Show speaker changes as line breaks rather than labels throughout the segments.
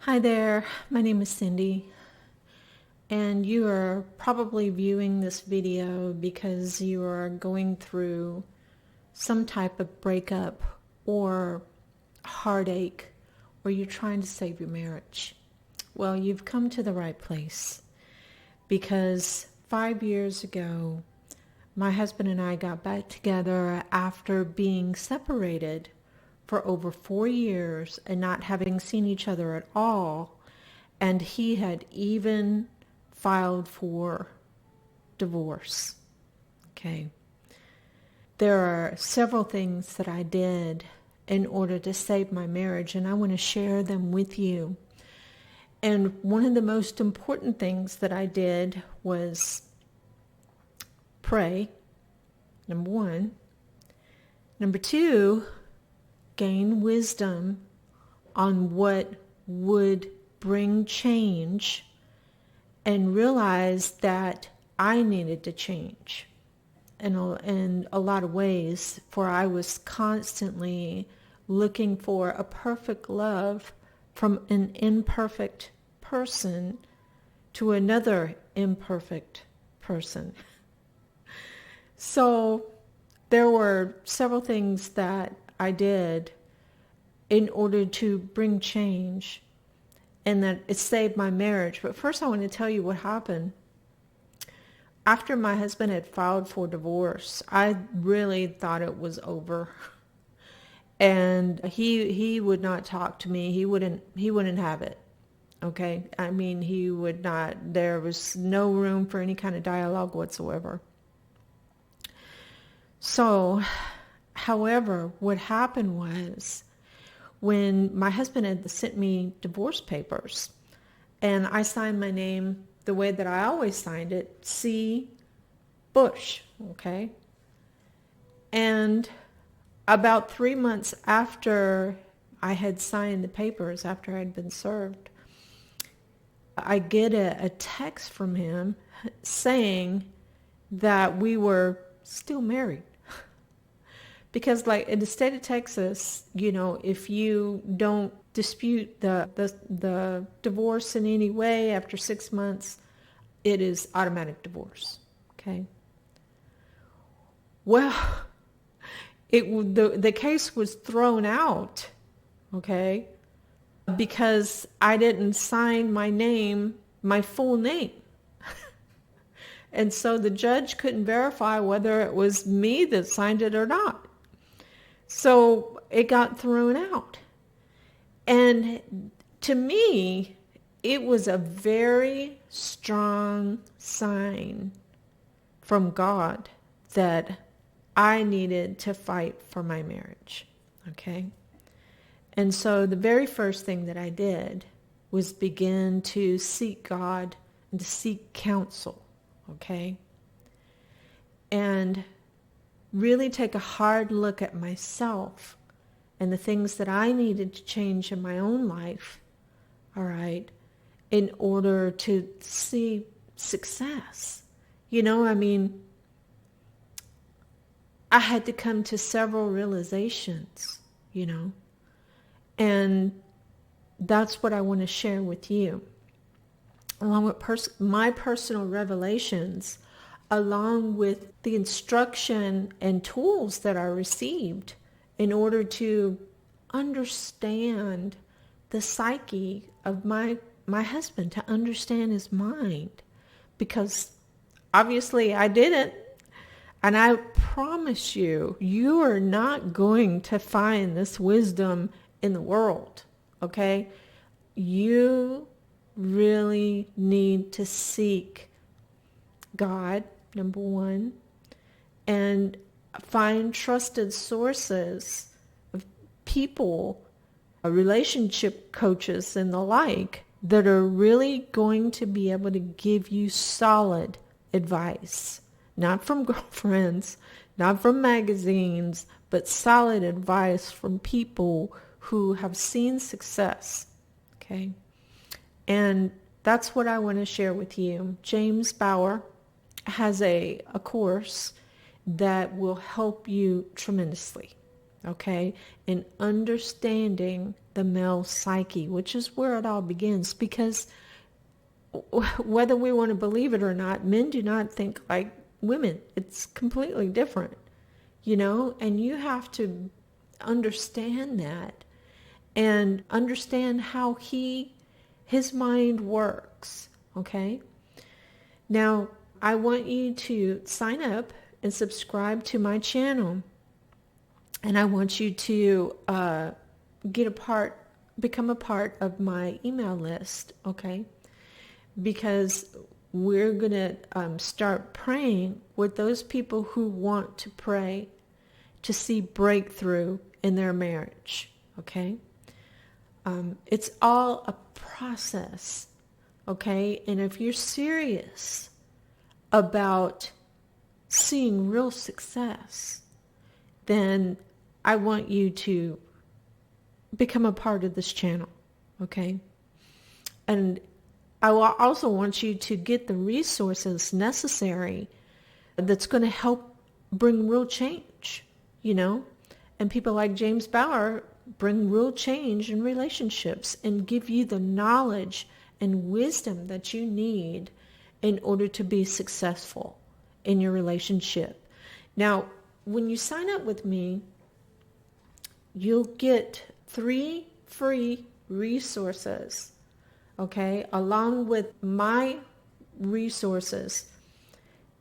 Hi there, my name is Cindy, and you are probably viewing this video because you are going through some type of breakup or heartache, or you're trying to save your marriage. Well, you've come to the right place because 5 years ago, my husband and I got back together after being separated for over 4 years and not having seen each other at all. And he had even filed for divorce. Okay. There are several things that I did in order to save my marriage, and I want to share them with you. And one of the most important things that I did was pray, number one. Number two, gain wisdom on what would bring change and realize that I needed to change in a lot of ways, for I was constantly looking for a perfect love from an imperfect person to another imperfect person. So there were several things that I did in order to bring change, and that it saved my marriage. But first I want to tell you what happened. After my husband had filed for divorce, I really thought it was over. And he would not talk to me. He wouldn't have it. Okay? I mean, he would not. There was no room for any kind of dialogue whatsoever. So, however, what happened was, when my husband had sent me divorce papers, and I signed my name the way that I always signed it, C. Bush, okay? And about 3 months after I had signed the papers, after I had been served, I get a text from him saying that we were still married. Because like in the state of Texas, if you don't dispute the divorce in any way after 6 months, it is automatic divorce. Okay. Well, the case was thrown out. Okay, because I didn't sign my full name. And so the judge couldn't verify whether it was me that signed it or not. So it got thrown out. And to me, it was a very strong sign from God that I needed to fight for my marriage. Okay? And so the very first thing that I did was begin to seek God and to seek counsel. Okay? And really take a hard look at myself and the things that I needed to change in my own life, all right, in order to see success. I had to come to several realizations, and that's what I want to share with you. Along with my personal revelations, along with the instruction and tools that I received in order to understand the psyche of my husband, to understand his mind. Because obviously I didn't. And I promise you, you are not going to find this wisdom in the world. Okay? You really need to seek God, number one, and find trusted sources of people, relationship coaches and the like, that are really going to be able to give you solid advice. Not from girlfriends, not from magazines, but solid advice from people who have seen success. Okay? And that's what I want to share with you. James Bauer has a course that will help you tremendously, okay, in understanding the male psyche, which is where it all begins. Because whether we want to believe it or not, men do not think like women. It's completely different, and you have to understand that and understand how his mind works, okay? Now, I want you to sign up and subscribe to my channel, and I want you to become a part of my email list, okay? Because we're going to start praying with those people who want to pray to see breakthrough in their marriage, okay? It's all a process, okay? And if you're serious about seeing real success, then I want you to become a part of this channel, okay? And I will also want you to get the resources necessary that's going to help bring real change, And people like James Bauer bring real change in relationships and give you the knowledge and wisdom that you need in order to be successful in your relationship. Now, when you sign up with me, you'll get 3 free resources, okay, along with my resources.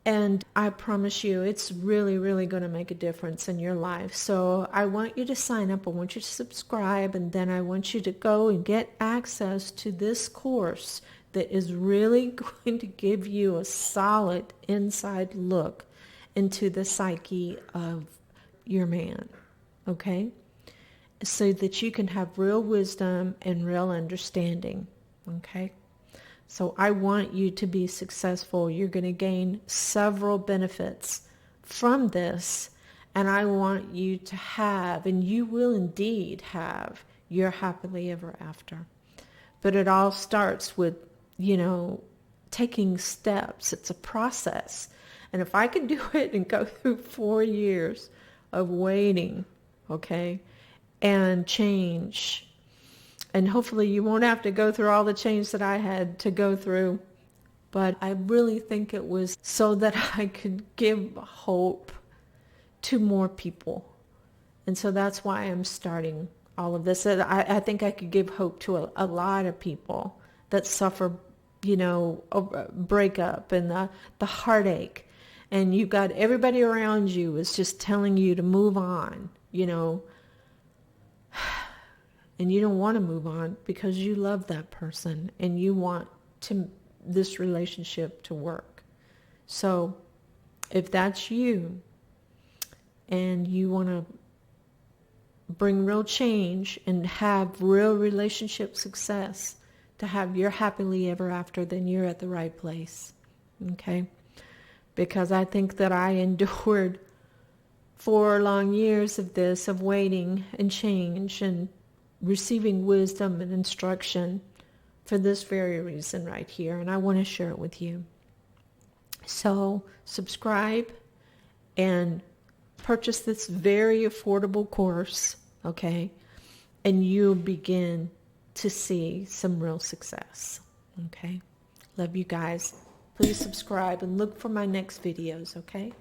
And I promise you, it's really, really going to make a difference in your life. So I want you to sign up. I want you to subscribe. And then I want you to go and get access to this course that is really going to give you a solid inside look into the psyche of your man, okay? So that you can have real wisdom and real understanding, okay? So I want you to be successful. You're going to gain several benefits from this. And I want you to have, and you will indeed have, your happily ever after. But it all starts with, taking steps. It's a process. And if I could do it and go through 4 years of waiting, okay, and change, and hopefully you won't have to go through all the change that I had to go through. But I really think it was so that I could give hope to more people. And so that's why I'm starting all of this. I think I could give hope to a lot of people that suffer, a breakup and the heartache. And you've got everybody around you is just telling you to move on, And you don't want to move on because you love that person and you want this relationship to work. So if that's you and you want to bring real change and have real relationship success, to have your happily ever after, then you're at the right place. Okay? Because I think that I endured 4 long years of this, of waiting and change and receiving wisdom and instruction for this very reason right here, and I want to share it with you. So subscribe and purchase this very affordable course, okay, and you'll begin to see some real success, okay? Love you guys. Please subscribe and look for my next videos, okay?